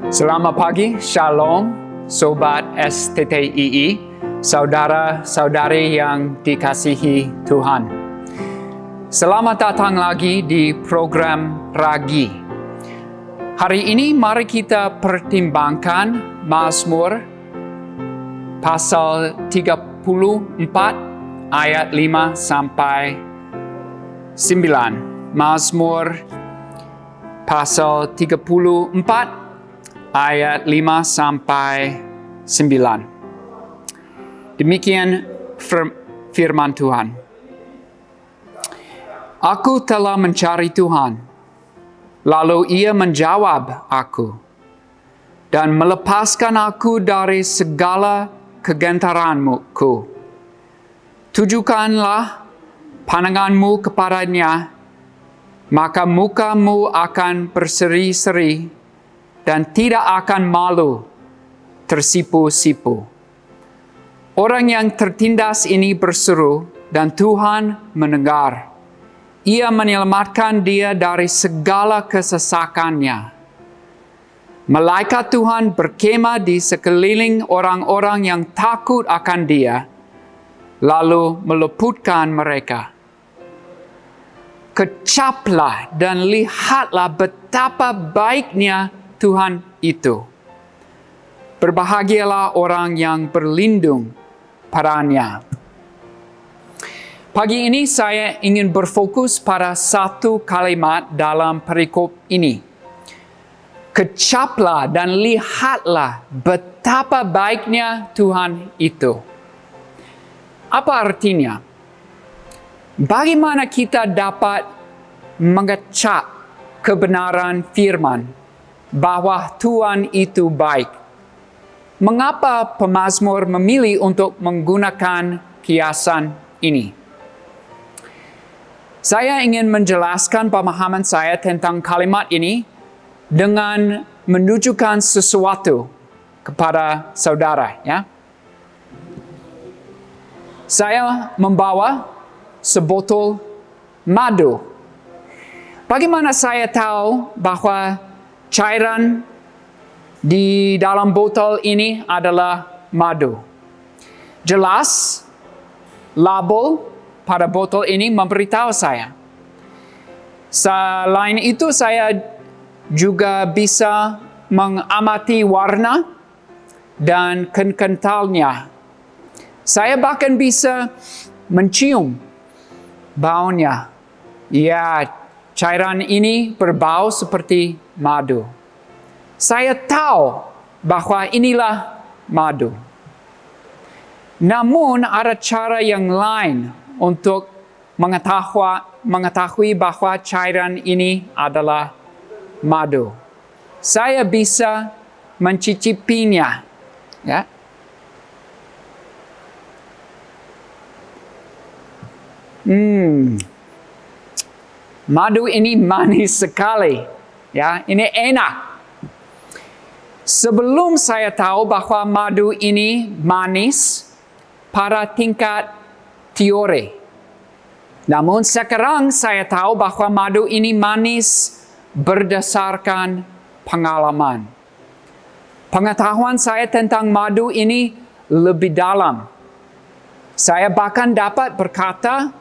Selamat pagi, Shalom, Sobat STTII, saudara-saudari yang dikasihi Tuhan. Selamat datang lagi di program Ragi. Hari ini mari kita pertimbangkan Mazmur pasal 34 ayat 5 sampai 9. Mazmur pasal 34 ayat 5 sampai 9. Demikian firman Tuhan. Aku telah mencari Tuhan, lalu Ia menjawab aku, dan melepaskan aku dari segala kegentaranku. Tujukanlah pandanganmu kepadanya, maka mukamu akan berseri-seri, dan tidak akan malu tersipu-sipu. Orang yang tertindas ini berseru, dan Tuhan mendengar. Ia menyelamatkan dia dari segala kesesakannya. Malaikat Tuhan berkemah di sekeliling orang-orang yang takut akan dia, lalu meluputkan mereka. Kecaplah dan lihatlah betapa baiknya Tuhan itu. Berbahagialah orang yang berlindung padanya. Pagi ini saya ingin berfokus pada satu kalimat dalam perikop ini. Kecaplah dan lihatlah betapa baiknya Tuhan itu. Apa artinya? Bagaimana kita dapat mengecap kebenaran firman bahwa Tuhan itu baik? Mengapa pemazmur memilih untuk menggunakan kiasan ini? Saya ingin menjelaskan pemahaman saya tentang kalimat ini dengan menunjukkan sesuatu kepada saudara. Ya. Saya membawa sebotol madu. Bagaimana saya tahu bahwa cairan di dalam botol ini adalah madu? Jelas, label pada botol ini memberitahu saya. Selain itu, saya juga bisa mengamati warna dan kentalnya. Saya bahkan bisa mencium baunya. Ya, cairan ini berbau seperti madu. Saya tahu bahwa inilah madu. Namun ada cara yang lain untuk mengetahui bahwa cairan ini adalah madu. Saya bisa mencicipinya. Ya. Madu ini manis sekali. Ya, ini enak. Sebelum saya tahu bahwa madu ini manis pada tingkat teori. Namun sekarang saya tahu bahwa madu ini manis berdasarkan pengalaman. Pengetahuan saya tentang madu ini lebih dalam. Saya bahkan dapat berkata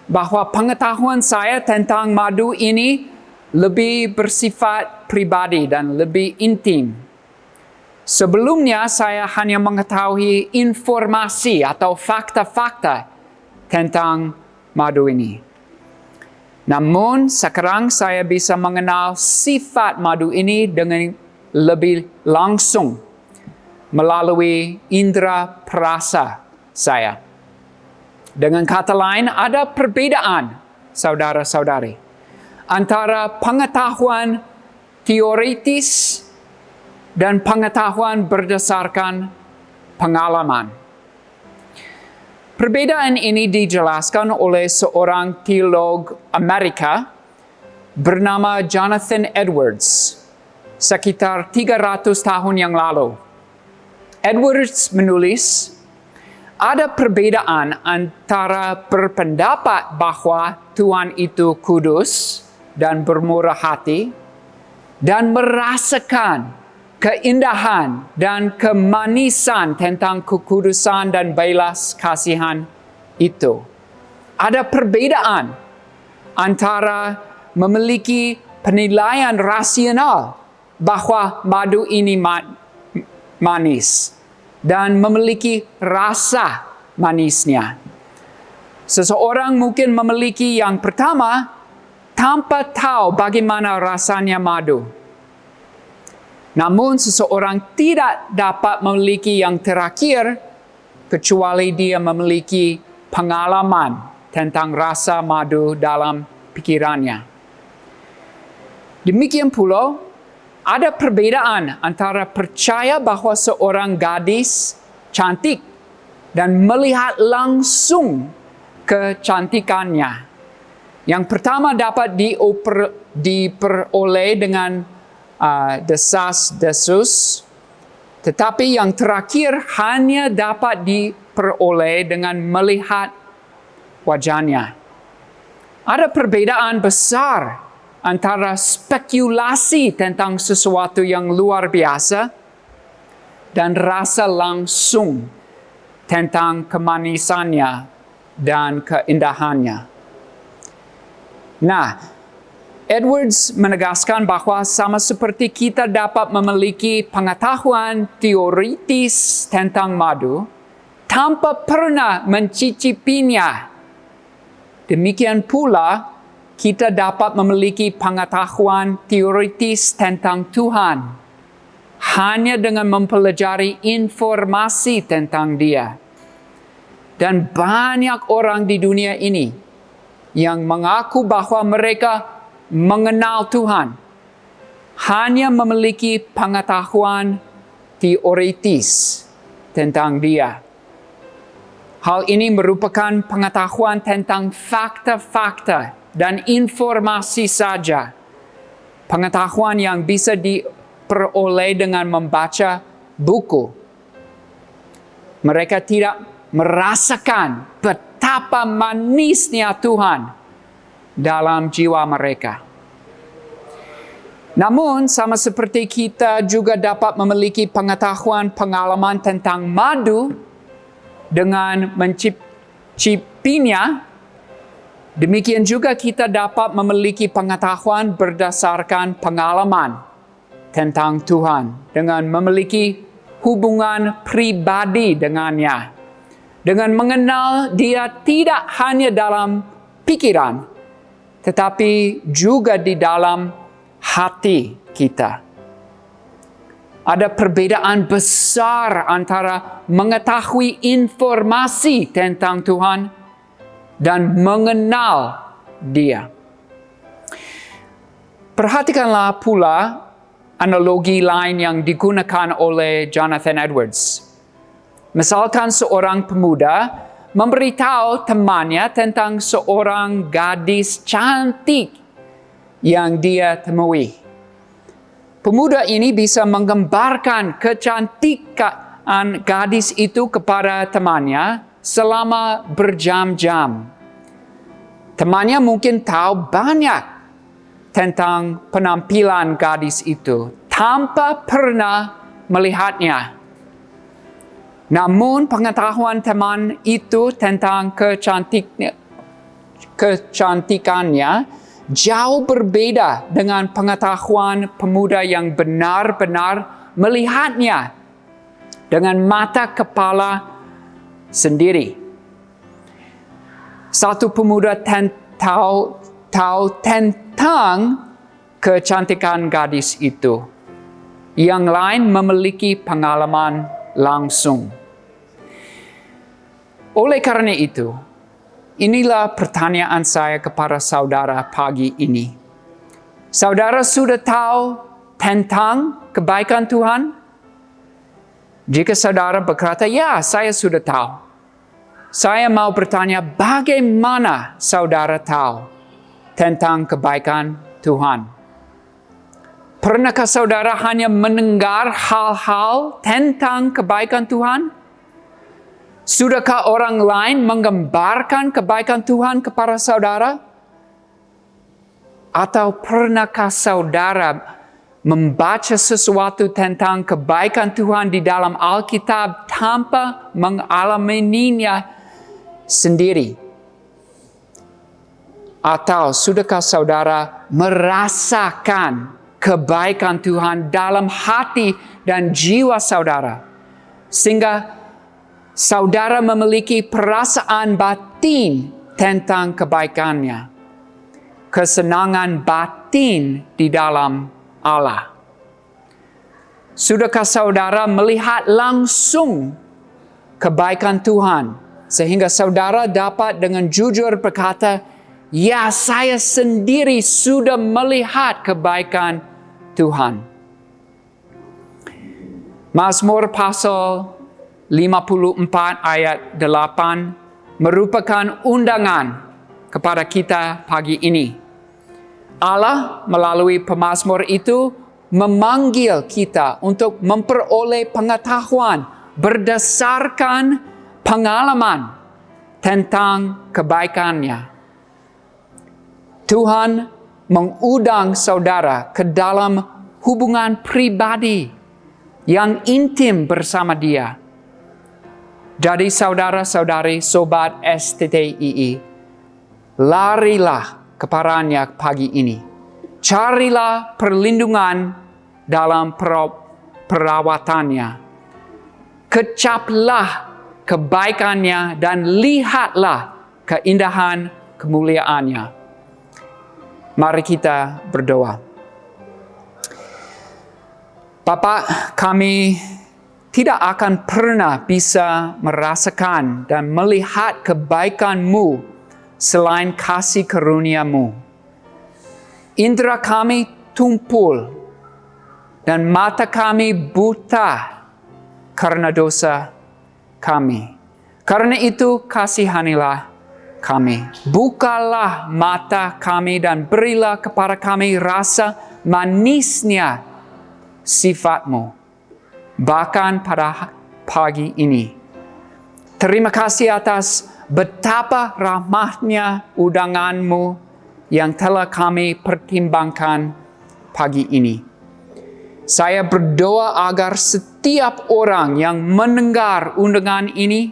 bahwa pengetahuan saya tentang madu ini lebih bersifat pribadi dan lebih intim. Sebelumnya saya hanya mengetahui informasi atau fakta-fakta tentang madu ini. Namun sekarang saya bisa mengenal sifat madu ini dengan lebih langsung melalui indera perasa saya. Dengan kata lain, ada perbedaan, saudara-saudari, antara pengetahuan teoritis dan pengetahuan berdasarkan pengalaman. Perbedaan ini dijelaskan oleh seorang teolog Amerika bernama Jonathan Edwards sekitar 300 tahun yang lalu. Edwards menulis, ada perbedaan antara berpendapat bahwa Tuhan itu kudus dan bermurah hati dan merasakan keindahan dan kemanisan tentang kekudusan dan belas kasihan itu. Ada perbedaan antara memiliki penilaian rasional bahwa madu ini manis dan memiliki rasa manisnya. Seseorang mungkin memiliki yang pertama tanpa tahu bagaimana rasanya madu. Namun seseorang tidak dapat memiliki yang terakhir kecuali dia memiliki pengalaman tentang rasa madu dalam pikirannya. Demikian pula, ada perbedaan antara percaya bahwa seorang gadis cantik dan melihat langsung kecantikannya. Yang pertama dapat diperoleh dengan desas-desus, tetapi yang terakhir hanya dapat diperoleh dengan melihat wajahnya. Ada perbedaan besar antara spekulasi tentang sesuatu yang luar biasa dan rasa langsung tentang kemanisannya dan keindahannya. Nah, Edwards menegaskan bahwa sama seperti kita dapat memiliki pengetahuan teoritis tentang madu tanpa pernah mencicipinya, demikian pula kita dapat memiliki pengetahuan teoritis tentang Tuhan hanya dengan mempelajari informasi tentang Dia. Dan banyak orang di dunia ini yang mengaku bahwa mereka mengenal Tuhan hanya memiliki pengetahuan teoritis tentang Dia. Hal ini merupakan pengetahuan tentang fakta-fakta dan informasi saja. Pengetahuan yang bisa diperoleh dengan membaca buku. Mereka tidak merasakan betapa manisnya Tuhan dalam jiwa mereka. Namun, sama seperti kita juga dapat memiliki pengetahuan-pengalaman tentang madu dengan mencicipinya, demikian juga kita dapat memiliki pengetahuan berdasarkan pengalaman tentang Tuhan dengan memiliki hubungan pribadi dengannya. Dengan mengenal Dia tidak hanya dalam pikiran, tetapi juga di dalam hati kita. Ada perbedaan besar antara mengetahui informasi tentang Tuhan dan mengenal Dia. Perhatikanlah pula analogi lain yang digunakan oleh Jonathan Edwards. Misalkan seorang pemuda memberitahu temannya tentang seorang gadis cantik yang dia temui. Pemuda ini bisa menggambarkan kecantikan gadis itu kepada temannya selama berjam-jam. Temannya mungkin tahu banyak tentang penampilan gadis itu tanpa pernah melihatnya. Namun pengetahuan teman itu tentang kecantikannya jauh berbeda dengan pengetahuan pemuda yang benar-benar melihatnya dengan mata kepala sendiri. Satu pemuda tahu tentang kecantikan gadis itu. Yang lain memiliki pengalaman langsung. Oleh karena itu, inilah pertanyaan saya kepada saudara pagi ini. Saudara sudah tahu tentang kebaikan Tuhan? Jika saudara berkata, ya, saya sudah tahu. Saya mau bertanya, bagaimana saudara tahu tentang kebaikan Tuhan? Pernahkah saudara hanya mendengar hal-hal tentang kebaikan Tuhan? Sudahkah orang lain menggambarkan kebaikan Tuhan kepada saudara? Atau pernahkah saudara membaca sesuatu tentang kebaikan Tuhan di dalam Alkitab tanpa mengalaminya sendiri? Atau sudahkah saudara merasakan kebaikan Tuhan dalam hati dan jiwa saudara, sehingga saudara memiliki perasaan batin tentang kebaikannya, kesenangan batin di dalam Allah? Sudahkah saudara melihat langsung kebaikan Tuhan, sehingga saudara dapat dengan jujur berkata, ya, saya sendiri sudah melihat kebaikan Tuhan. Mazmur pasal 54 ayat 8 merupakan undangan kepada kita pagi ini. Allah melalui pemazmur itu memanggil kita untuk memperoleh pengetahuan berdasarkan pengalaman tentang kebaikannya. Tuhan mengundang saudara ke dalam hubungan pribadi yang intim bersama Dia. Jadi saudara-saudari sobat STTII, larilah kepadanya pagi ini. Carilah perlindungan dalam perawatannya. Kecaplah kebaikannya dan lihatlah keindahan kemuliaannya. Mari kita berdoa. Bapa, kami tidak akan pernah bisa merasakan dan melihat kebaikan-Mu selain kasih karunia-Mu. Indera kami tumpul dan mata kami buta karena dosa kami. Karena itu kasihanilah kami. Bukalah mata kami dan berilah kepada kami rasa manisnya sifat-Mu. Bahkan pada pagi ini. Terima kasih atas betapa rahmatnya undangan-Mu yang telah kami pertimbangkan pagi ini. Saya berdoa agar setiap orang yang mendengar undangan ini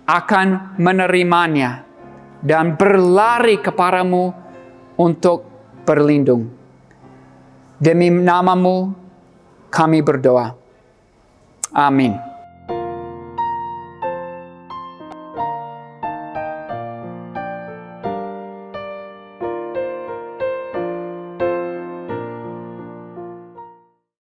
akan menerimanya dan berlari kepadamu untuk berlindung. Demi nama-Mu kami berdoa. Amin.